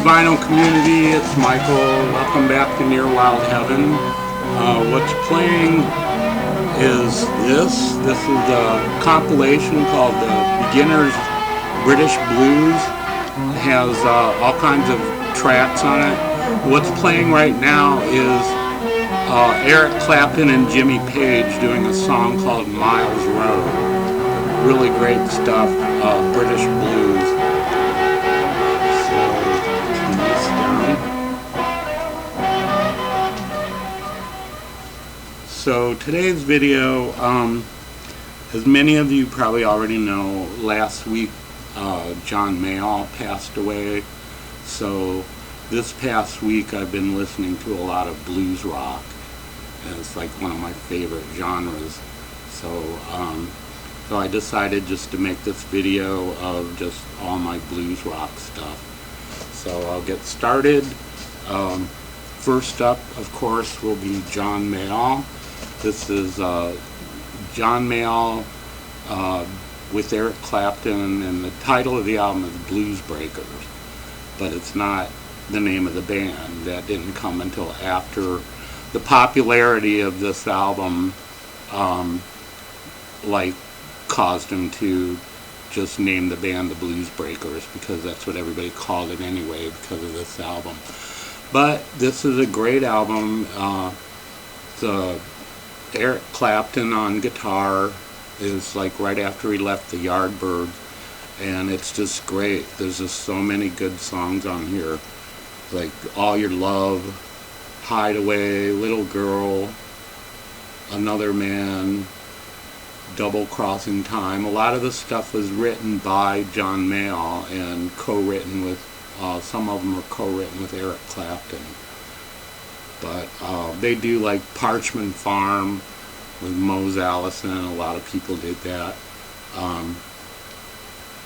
vinyl community, it's Michael. Welcome back to Near Wild Heaven. What's playing is this. This is a compilation called the Beginner's British Blues. It has all kinds of tracks on it. What's playing right now is Eric Clapton and Jimmy Page doing a song called Miles Road. Really great stuff, British blues. So today's video, as many of you probably already know, last week John Mayall passed away. So this past week I've been listening to a lot of blues rock, and it's like one of my favorite genres. So I decided just to make this video of just all my blues rock stuff. So I'll get started. First up, of course, will be John Mayall. This is John Mayall with Eric Clapton, and the title of the album is Bluesbreakers, but it's not the name of the band. That didn't come until after the popularity of this album caused him to just name the band the Bluesbreakers, because that's what everybody called it anyway because of this album. But this is a great album. Eric Clapton on guitar is like right after he left the Yardbirds, and it's just great. There's just so many good songs on here, like All Your Love, Hideaway, Little Girl, Another Man, Double Crossing Time. A lot of the stuff was written by John Mayall and co-written with, some of them are co-written with Eric Clapton. But they do like Parchment Farm with Mose Allison. A lot of people did that.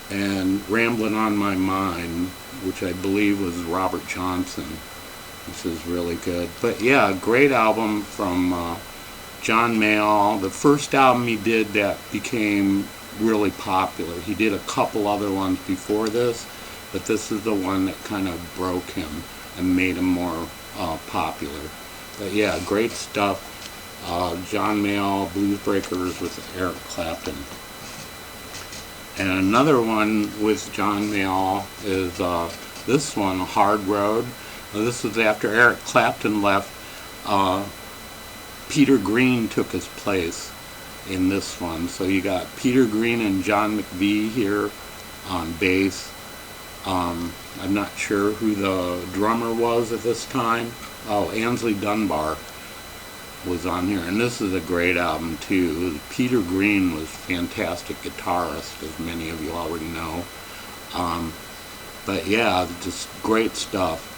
And Ramblin' on My Mind, which I believe was Robert Johnson, which is really good. But yeah, great album from John Mayall. The first album he did that became really popular. He did a couple other ones before this, but this is the one that kind of broke him and made him more popular. But yeah, great stuff. John Mayall, Bluesbreakers with Eric Clapton. And another one with John Mayall is this one, Hard Road. Now, this was after Eric Clapton left. Peter Green took his place in this one. So you got Peter Green and John McVie here on bass. I'm not sure who the drummer was at this time. Oh, Ainsley Dunbar was on here, and this is a great album too. Peter Green was a fantastic guitarist, as many of you already know. But yeah, just great stuff.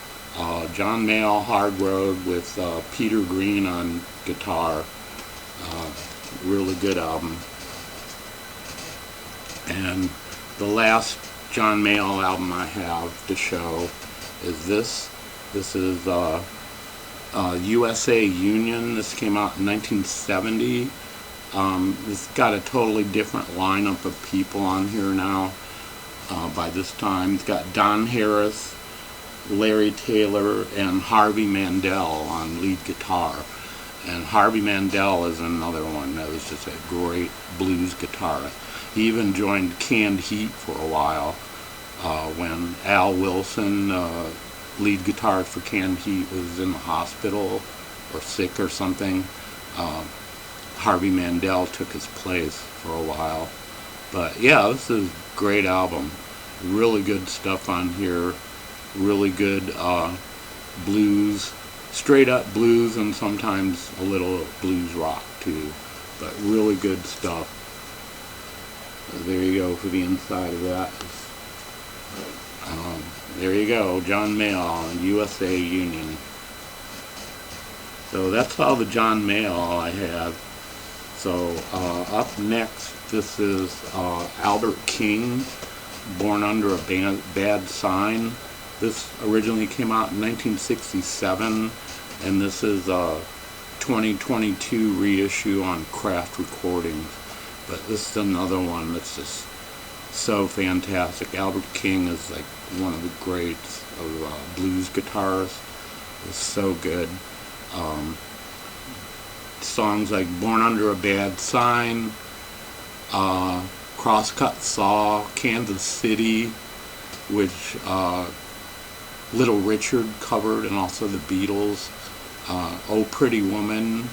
John Mayall, Hard Road with Peter Green on guitar. Really good album. And the last John Mayall album I have to show is this. This is USA Union. This came out in 1970. It's got a totally different lineup of people on here now. By this time, it's got Don Harris, Larry Taylor, and Harvey Mandel on lead guitar. And Harvey Mandel is another one that was just a great blues guitarist. He even joined Canned Heat for a while when Al Wilson, lead guitarist for Canned Heat, was in the hospital or sick or something. Harvey Mandel took his place for a while. But yeah, this is a great album. Really good stuff on here. Really good blues, straight up blues, and sometimes a little blues rock too. But really good stuff. There you go for the inside of that. There you go, John Mayall, USA Union. So that's all the John Mayall I have. So up next, this is Albert King, Born Under a Bad Sign. This originally came out in 1967, and this is a 2022 reissue on Craft Recordings. But this is another one that's just so fantastic. Albert King is like one of the greats of blues guitarists. It's so good. Songs like Born Under a Bad Sign, Crosscut Saw, Kansas City, which Little Richard covered, and also the Beatles. Oh Pretty Woman,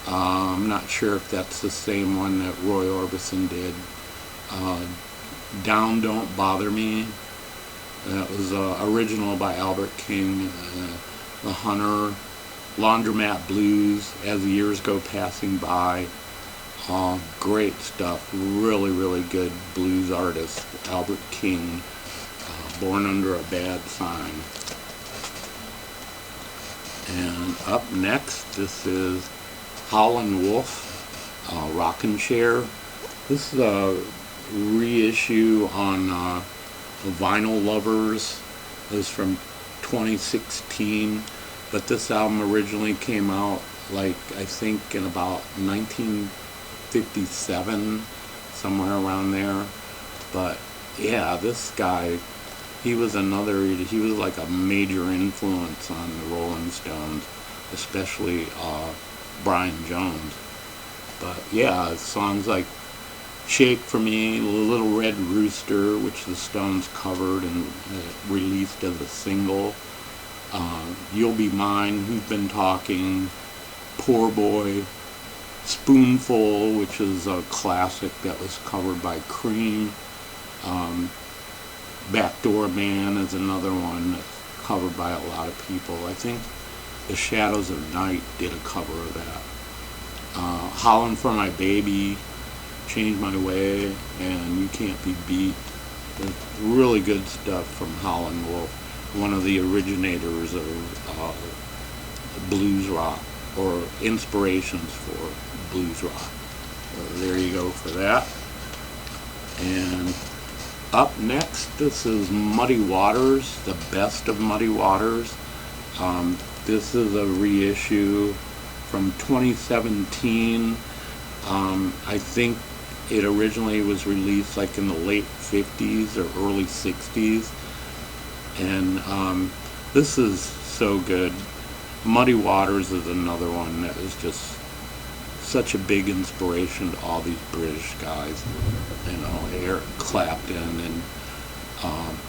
I'm not sure if that's the same one that Roy Orbison did. Down Don't Bother Me, that was original by Albert King. The Hunter, Laundromat Blues, As the Years Go Passing By. Great stuff, really, really good blues artist, Albert King, Born Under a Bad Sign. And up next, this is Holland Wolf, Rockin' Chair. This is a reissue on Vinyl Lovers. It was from 2016, but this album originally came out, like, I think in about 1957, somewhere around there. But yeah, this guy, he was like a major influence on the Rolling Stones, especially Brian Jones. But yeah, songs like Shake for Me, Little Red Rooster, which the Stones covered and released as a single, You'll Be Mine, Who's Been Talking, Poor Boy, Spoonful, which is a classic that was covered by Cream, Backdoor Man is another one that's covered by a lot of people. I think The Shadows of Night did a cover of that. Howlin' for My Baby, Change My Way, and You Can't Be Beat. There's really good stuff from Holland Wolf, one of the originators of blues rock, or inspirations for blues rock. So there you go for that. And up next, this is Muddy Waters, the best of Muddy Waters. This is a reissue from 2017. I think it originally was released like in the late 50s or early 60s. And this is so good. Muddy Waters is another one that is just such a big inspiration to all these British guys. You know, Eric Clapton and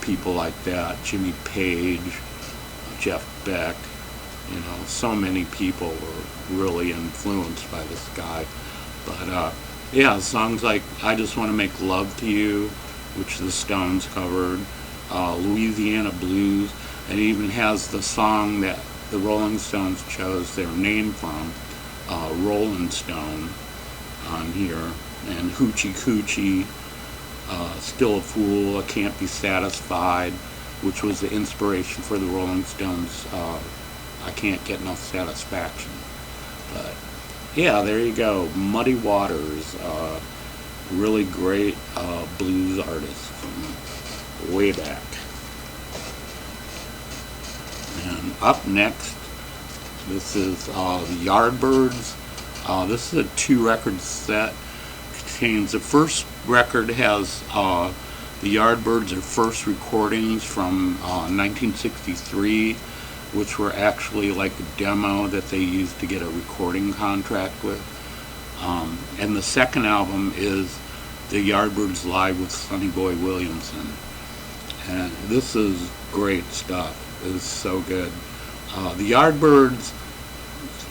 people like that, Jimmy Page, Jeff Beck. You know, so many people were really influenced by this guy. But yeah, songs like I Just Want to Make Love to You, which the Stones covered, Louisiana Blues, and it even has the song that the Rolling Stones chose their name from, Rolling Stone, on here, and Hoochie Coochie, Still a Fool, I Can't Be Satisfied, which was the inspiration for the Rolling Stones' I Can't Get Enough Satisfaction. But yeah, there you go, Muddy Waters, really great blues artist from way back. And up next, this is the Yardbirds. This is a 2-record set. Contains the first record has the Yardbirds, their first recordings from 1963, which were actually like a demo that they used to get a recording contract with. And the second album is the Yardbirds Live with Sonny Boy Williamson. And this is great stuff. It's so good. The Yardbirds,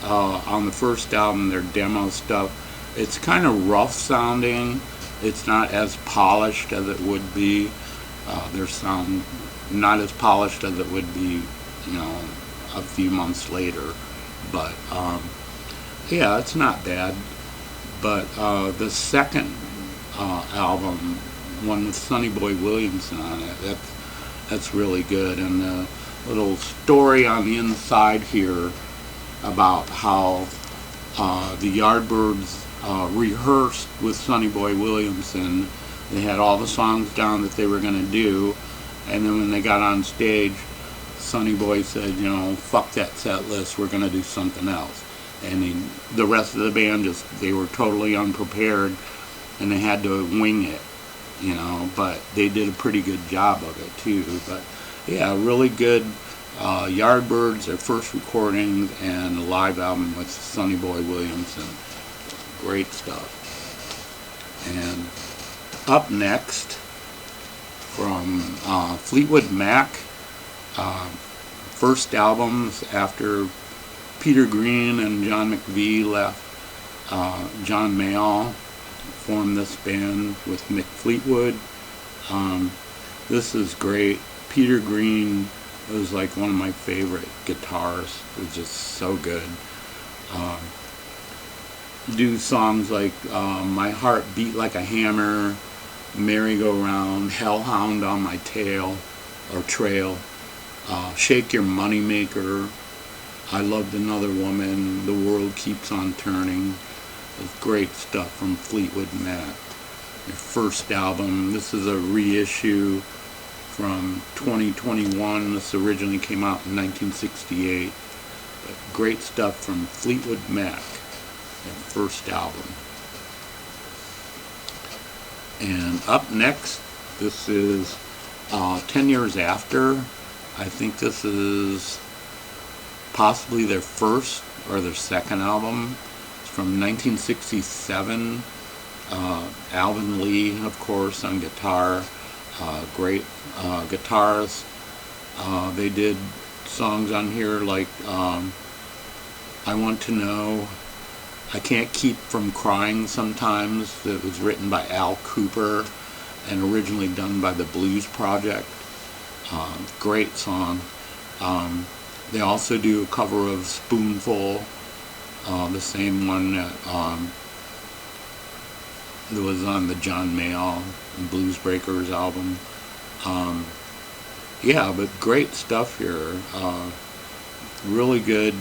on the first album, their demo stuff, it's kind of rough sounding. It's not as polished as it would be. Their sound not as polished as it would be, you know, a few months later. But yeah, it's not bad. But the second album, one with Sonny Boy Williamson on it, that's really good. And the little story on the inside here about how the Yardbirds rehearsed with Sonny Boy Williamson. They had all the songs down that they were going to do, and then when they got on stage, Sonny Boy said, you know, fuck that set list, we're going to do something else. And the rest of the band they were totally unprepared, and they had to wing it. you know, but they did a pretty good job of it too. But yeah, really good. Yardbirds, their first recordings, and a live album with Sonny Boy Williamson. Great stuff. And up next, from Fleetwood Mac, first albums after Peter Green and John McVie left. John Mayall formed this band with Mick Fleetwood. This is great. Peter Green was like one of my favorite guitarists. It was just so good. Do songs like My Heart Beat Like a Hammer, Merry-Go-Round, Hellhound on My Tail or Trail, Shake Your Moneymaker, I Loved Another Woman, The World Keeps on Turning. It's great stuff from Fleetwood Mac. Their first album. This is a reissue from 2021. This originally came out in 1968. But great stuff from Fleetwood Mac, their first album. And up next, this is 10 years after. I think this is possibly their first or their second album. It's from 1967. Alvin Lee, of course, on guitar. Great guitarist. They did songs on here like I Want to Know, I Can't Keep From Crying Sometimes, that was written by Al Cooper and originally done by the Blues Project. Great song. They also do a cover of Spoonful, the same one that was on the John Mayall Bluesbreakers album. Yeah, but great stuff here. Really good.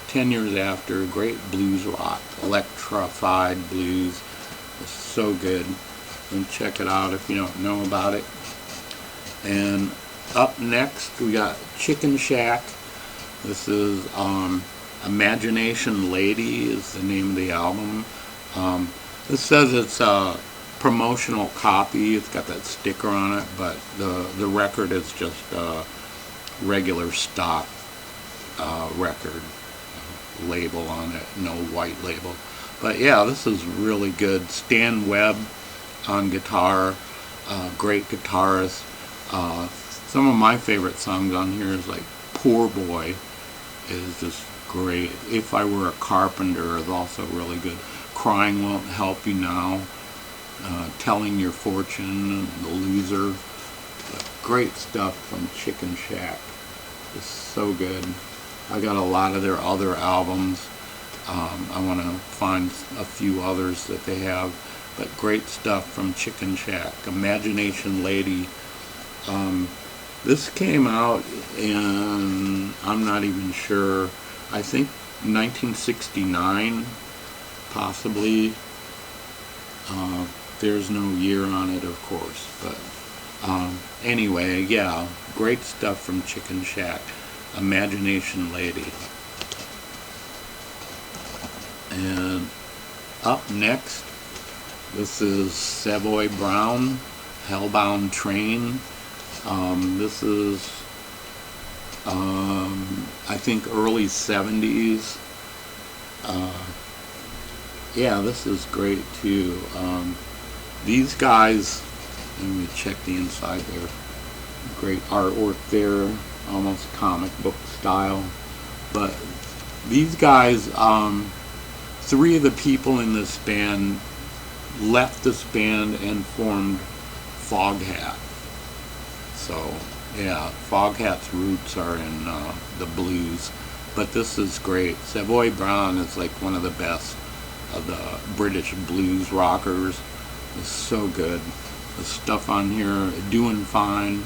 10 years after, great blues rock, electrified blues. It's so good. And check it out if you don't know about it. And up next, we got Chicken Shack. This is Imagination Lady is the name of the album. This says it's a promotional copy. It's got that sticker on it, but the record is just a regular stock record. Label on it, no white label. But yeah, this is really good. Stan Webb on guitar, great guitarist. Some of my favorite songs on here is like Poor Boy is just great. If I Were a Carpenter is also really good. Crying Won't Help You Now, Telling Your Fortune, The Loser. But great stuff from Chicken Shack. It's so good. I got a lot of their other albums. I want to find a few others that they have, but great stuff from Chicken Shack. Imagination Lady. This came out in, I'm not even sure, I think 1969, possibly. There's no year on it, of course, but anyway, yeah, great stuff from Chicken Shack. Imagination Lady. And up next, this is Savoy Brown, Hellbound Train. This is I think early 70s. Yeah, this is great too. These guys, let me check the inside there. Great artwork there. Almost comic book style, but these guys, 3 of the people in this band left this band and formed Foghat. So yeah, Foghat's roots are in the blues, but this is great. Savoy Brown is like one of the best of the British blues rockers. It's so good. The stuff on here, Doing Fine,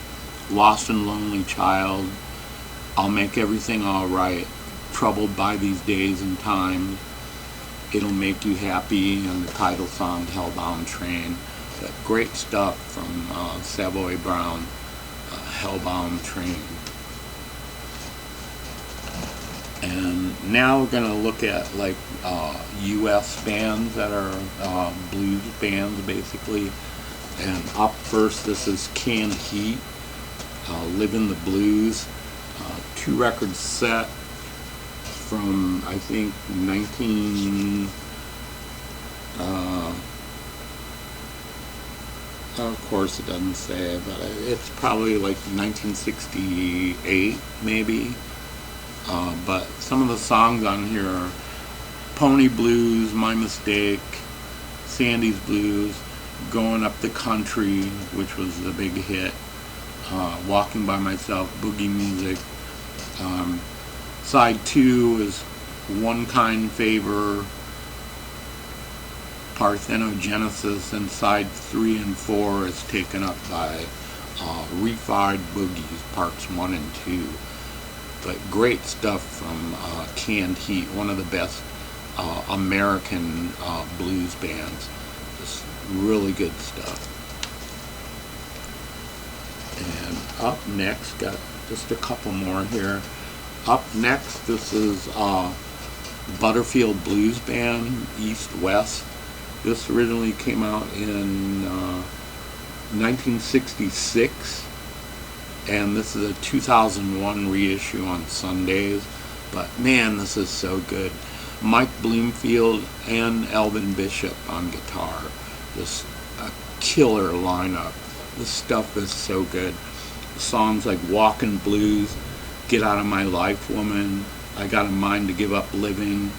Lost and Lonely Child, I'll Make Everything Alright, Troubled by These Days and Times, It'll Make You Happy, and the title song, Hellbound Train. But great stuff from Savoy Brown, Hellbound Train. And now we're going to look at like U.S. bands that are blues bands, basically. And up first, this is Canned Heat, Livin' the Blues, 2-record set from, I think, of course it doesn't say, but it's probably like 1968 maybe. But some of the songs on here are Pony Blues, My Mistake, Sandy's Blues, Going Up the Country, which was the big hit, Walking by Myself, Boogie Music. Side 2 is One Kind Favor, Parthenogenesis, and side 3 and 4 is taken up by Refied Boogies, parts 1 and 2. But great stuff from Canned Heat, one of the best American blues bands. Just really good stuff. And up next, got just a couple more here. Up next, this is Butterfield Blues Band, East West. This originally came out in 1966, and this is a 2001 reissue on Sundays. But man, this is so good. Mike Bloomfield and Elvin Bishop on guitar. Just a killer lineup. This stuff is so good. Songs like Walkin' Blues, Get Out of My Life Woman, I Got a Mind to Give Up Living,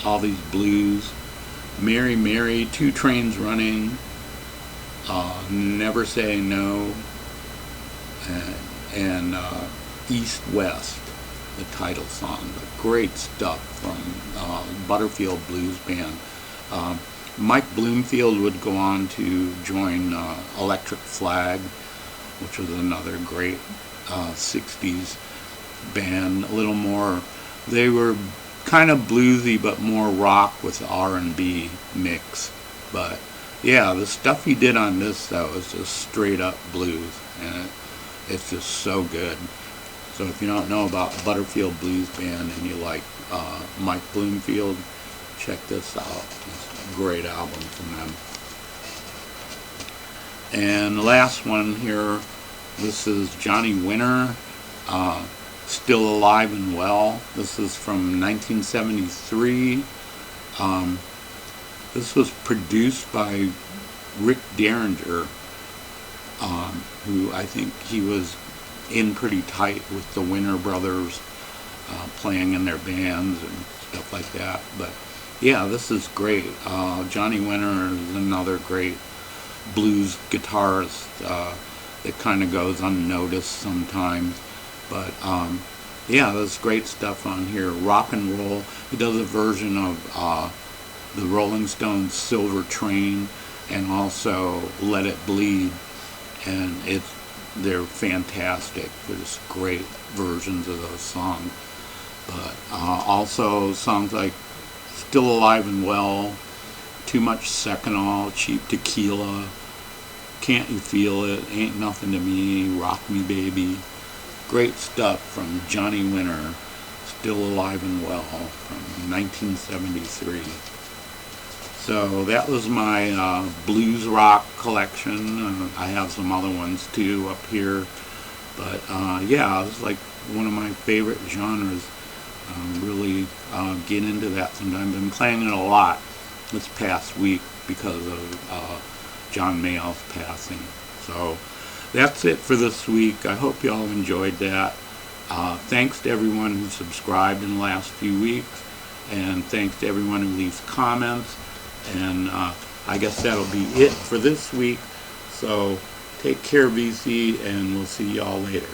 All These Blues, Mary Mary, Two Trains Running, Never Say No, and East West, the title song. But great stuff from Butterfield Blues Band. Mike Bloomfield would go on to join Electric Flag, which was another great 60s band. A little more, they were kind of bluesy but more rock with R&B mix. But yeah, the stuff he did on this though is just straight up blues, and it's just so good. So if you don't know about Butterfield Blues Band and you like Mike Bloomfield, check this out. It's a great album from them. And the last one here, this is Johnny Winter, Still Alive and Well. This is from 1973. This was produced by Rick Derringer, who I think he was in pretty tight with the Winter Brothers, playing in their bands and stuff like that. But yeah, this is great. Johnny Winter is another great blues guitarist that kind of goes unnoticed sometimes. But yeah, there's great stuff on here. Rock and Roll. He does a version of the Rolling Stones' Silver Train, and also Let It Bleed. And they're fantastic. They're just great versions of those songs. But also songs like Still Alive and Well, Too Much Seconal, Cheap Tequila, Can't You Feel It, Ain't Nothing to Me, Rock Me Baby. Great stuff from Johnny Winter, Still Alive and Well, from 1973. So that was my blues rock collection. I have some other ones too up here. But yeah, it's like one of my favorite genres. Really get into that sometimes. I've been playing it a lot this past week because of John Mayall's passing. So that's it for this week. I hope you all enjoyed that. Thanks to everyone who subscribed in the last few weeks, and thanks to everyone who leaves comments. And I guess that'll be it for this week. So take care, VC, and we'll see y'all later.